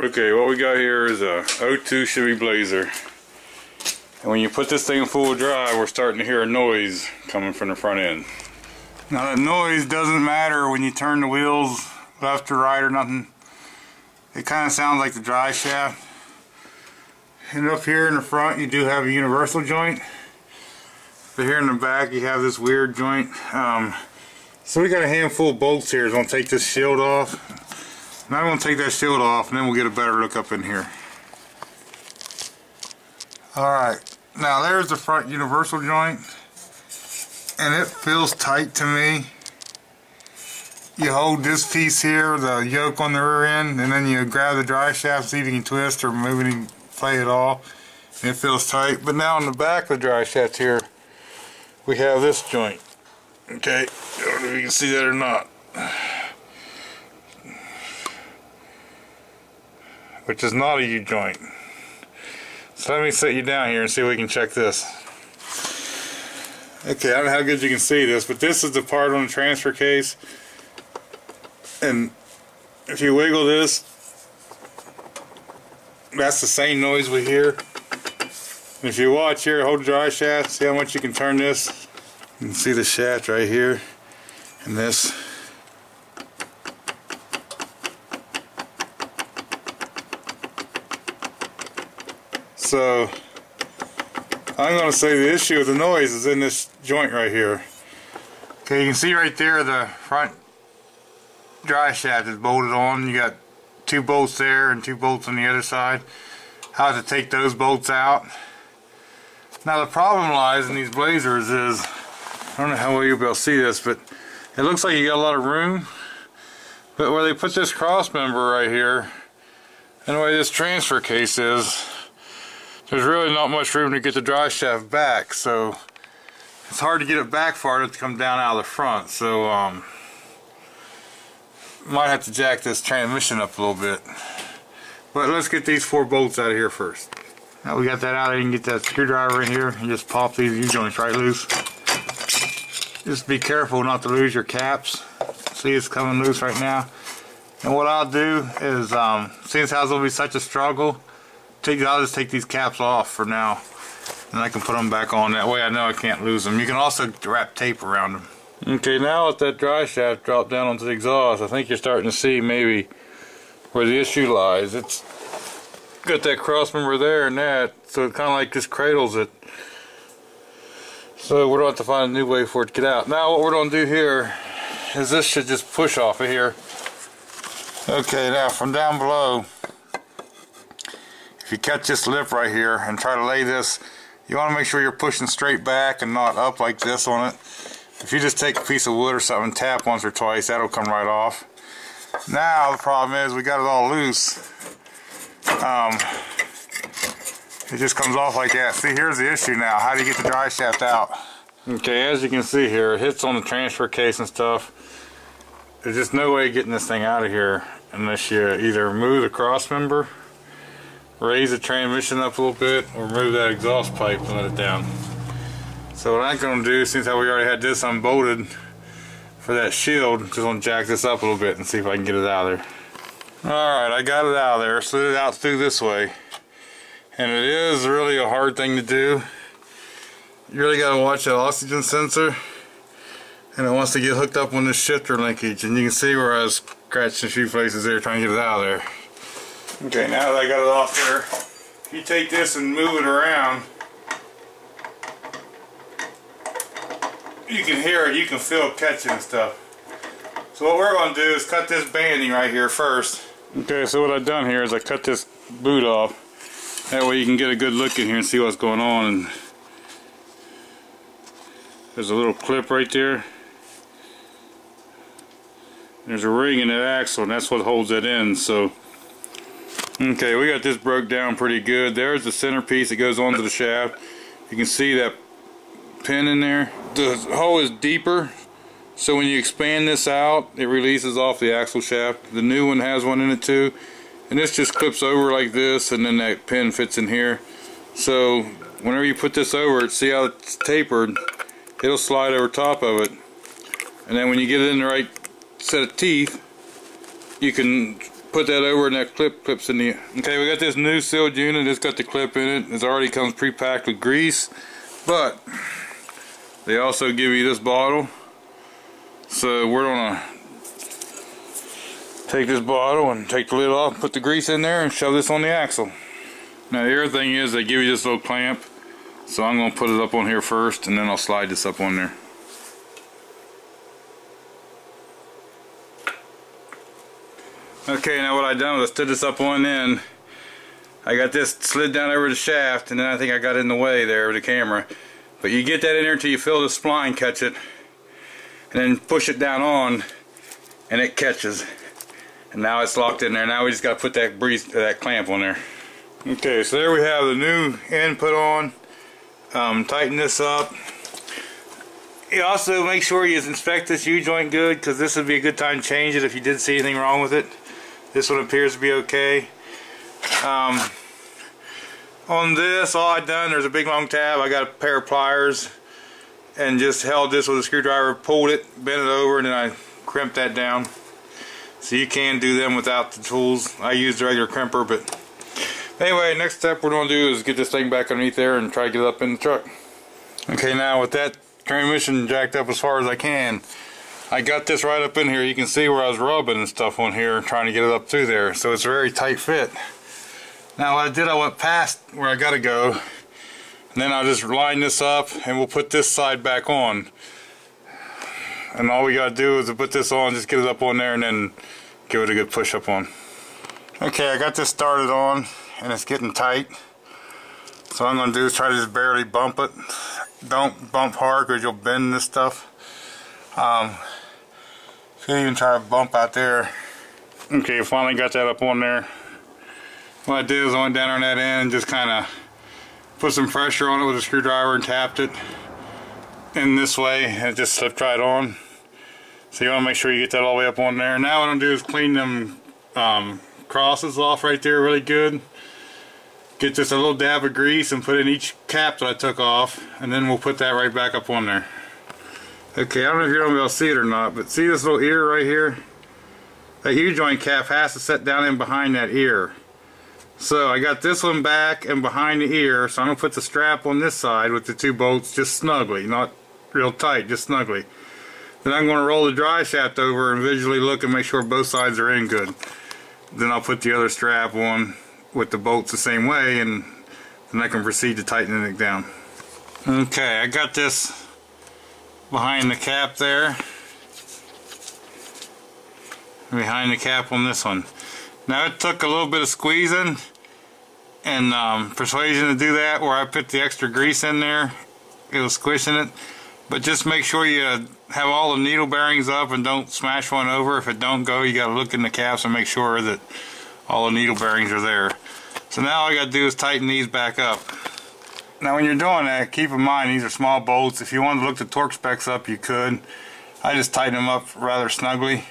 Okay, what we got here is a '02 Chevy Blazer. And when you put this thing in full drive, we're starting to hear a noise coming from the front end. Now that noise doesn't matter when you turn the wheels left or right or nothing. It kind of sounds like the drive shaft. And up here in the front you do have a universal joint. But here in the back you have this weird joint. So we got a handful of bolts here. So I'm going to take this shield off. And I'm going to take that shield off and then we'll get a better look up in here. Alright, now there's the front universal joint. And it feels tight to me. You hold this piece here, the yoke on the rear end, and then you grab the drive shaft, see if you can twist or move it and play it off. And it feels tight. But now on the back of the drive shaft here, we have this joint. Okay, I don't know if you can see that or not. Which is not a U-joint. So let me set you down here and see if we can check this. Okay, I don't know how good you can see this, but this is the part on the transfer case. And if you wiggle this, that's the same noise we hear. And if you watch here, hold the drive shaft, see how much you can turn this. You can see the shaft right here and this. So I'm going to say the issue with the noise is in this joint right here. Okay, you can see right there the front drive shaft is bolted on. You got 2 bolts there and 2 bolts on the other side. How to take those bolts out. Now the problem lies in these Blazers is, I don't know how well you'll be able to see this, but it looks like you got a lot of room. But where they put this cross member right here, and the way this transfer case is, there's really not much room to get the drive shaft back, so it's hard to get it back far enough to come down out of the front. So might have to jack this transmission up a little bit. But let's get these 4 bolts out of here first. Now we got that out, you can get that screwdriver in here and just pop these U-joints right loose. Just be careful not to lose your caps. See, it's coming loose right now. And what I'll do is, since how it's going to be such a struggle, I'll just take these caps off for now, and I can put them back on. That way I know I can't lose them. You can also wrap tape around them. Okay, now with that drive shaft dropped down onto the exhaust, I think you're starting to see maybe where the issue lies. It's got that cross member there and that, so it kind of like just cradles it. So we're going to have to find a new way for it to get out. Now what we're going to do here is this should just push off of here. Okay, now from down below, if you catch this lip right here and try to lay this, you want to make sure you're pushing straight back and not up like this on it. If you just take a piece of wood or something and tap once or twice, that'll come right off. Now the problem is we got it all loose. It just comes off like that. See, here's the issue now. How do you get the drive shaft out? Okay, as you can see here, it hits on the transfer case and stuff. There's just no way of getting this thing out of here unless you either remove the cross member, raise the transmission up a little bit, or remove that exhaust pipe and let it down. So what I'm going to do, since we already had this unbolted for that shield, just going to jack this up a little bit and see if I can get it out of there. Alright, I got it out of there, slid it out through this way. And it is really a hard thing to do. You really got to watch that oxygen sensor. And it wants to get hooked up on this shifter linkage. And you can see where I was scratching a few places there trying to get it out of there. Okay, now that I got it off there, if you take this and move it around, you can hear it, you can feel it catching and stuff. So what we're going to do is cut this banding right here first. Okay, so what I've done here is I cut this boot off. That way you can get a good look in here and see what's going on. And there's a little clip right there. There's a ring in that axle, and that's what holds it in. So okay, we got this broke down pretty good. There's the centerpiece that goes onto the shaft. You can see that pin in there. The hole is deeper, so when you expand this out, it releases off the axle shaft. The new one has one in it too, and this just clips over like this, and then that pin fits in here. So whenever you put this over it, see how it's tapered, it'll slide over top of it, and then when you get it in the right set of teeth, you can put that over and that clips in the... Okay, we got this new sealed unit. It's got the clip in it. It already comes pre-packed with grease, but they also give you this bottle. So we're gonna take this bottle and take the lid off, put the grease in there, and shove this on the axle. Now the other thing is they give you this little clamp, so I'm gonna put it up on here first, and then I'll slide this up on there. Okay, now what I done was I stood this up on end. I got this slid down over the shaft, and then I think I got it in the way there with the camera. But you get that in there until you feel the spline catch it, and then push it down on, and it catches. And now it's locked in there. Now we just got to put that clamp on there. Okay, so there we have the new end put on. Tighten this up. You also make sure you inspect this U-joint good, because this would be a good time to change it if you did see anything wrong with it. This one appears to be okay. On this, all I done, there's a big long tab. I got a pair of pliers and just held this with a screwdriver, pulled it, bent it over, and then I crimped that down. So you can do them without the tools. I used the regular crimper, but anyway, next step we're going to do is get this thing back underneath there and try to get it up in the truck. Okay, now with that transmission jacked up as far as I can, I got this right up in here. You can see where I was rubbing and stuff on here, trying to get it up through there. So it's a very tight fit. Now what I did, I went past where I got to go, and then I'll just line this up, and we'll put this side back on. And all we got to do is to put this on, just get it up on there, and then give it a good push up on. Okay, I got this started on, and it's getting tight. So what I'm going to do is try to just barely bump it. Don't bump hard, because you'll bend this stuff. So you can try to bump out there. Okay, finally got that up on there. What I did is I went down on that end and just kind of put some pressure on it with a screwdriver and tapped it in this way, and it just slipped right on. So you want to make sure you get that all the way up on there. Now what I'm going to do is clean them crosses off right there really good. Get just a little dab of grease and put in each cap that I took off, and then we'll put that right back up on there. Okay, I don't know if you're going to be able to see it or not, but see this little ear right here? That U-joint cap has to set down in behind that ear. So I got this one back and behind the ear, so I'm going to put the strap on this side with the two bolts just snugly, not real tight, just snugly. Then I'm going to roll the drive shaft over and visually look and make sure both sides are in good. Then I'll put the other strap on with the bolts the same way, and then I can proceed to tighten it down. Okay, I got this behind the cap there, behind the cap on this one. Now it took a little bit of squeezing and persuasion to do that, where I put the extra grease in there. It was squishing it, but just make sure you have all the needle bearings up and don't smash one over. If it don't go, you got to look in the caps and make sure that all the needle bearings are there. So now all I got to do is tighten these back up. Now when you're doing that, keep in mind these are small bolts. If you wanted to look the torque specs up, you could. I just tighten them up rather snugly.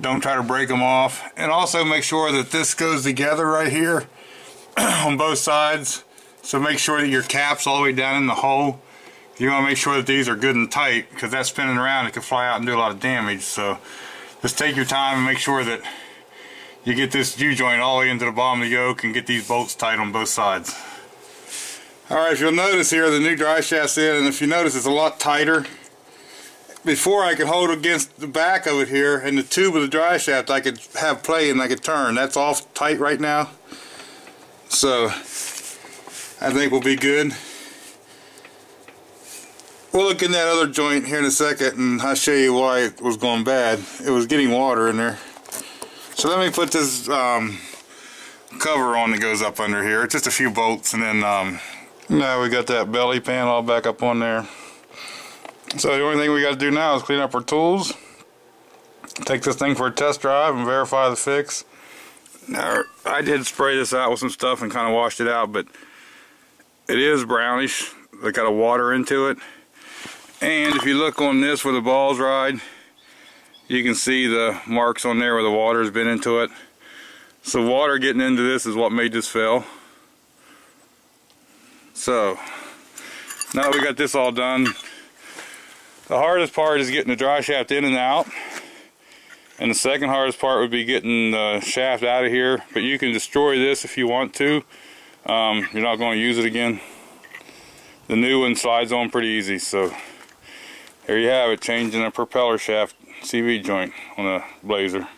Don't try to break them off. And also make sure that this goes together right here on both sides. So make sure that your cap's all the way down in the hole. You want to make sure that these are good and tight, because that's spinning around, it could fly out and do a lot of damage. So just take your time and make sure that you get this U-joint all the way into the bottom of the yoke and get these bolts tight on both sides. Alright, if you'll notice here, the new drive shaft's in, and if you notice, it's a lot tighter. Before, I could hold against the back of it here, and the tube of the drive shaft I could have play and I could turn. That's all tight right now. So I think we'll be good. We'll look in that other joint here in a second, and I'll show you why it was going bad. It was getting water in there. So let me put this cover on that goes up under here. It's just a few bolts, and then now we got that belly pan all back up on there. So the only thing we got to do now is clean up our tools, take this thing for a test drive, and verify the fix. Now I did spray this out with some stuff and kind of washed it out, but it is brownish. It got a water into it. And if you look on this where the balls ride, you can see the marks on there where the water has been into it. So water getting into this is what made this fail. So now we got this all done. The hardest part is getting the drive shaft in and out. And the second hardest part would be getting the shaft out of here, but you can destroy this if you want to. You're not going to use it again. The new one slides on pretty easy, so there you have it, changing a propeller shaft CV joint on a Blazer.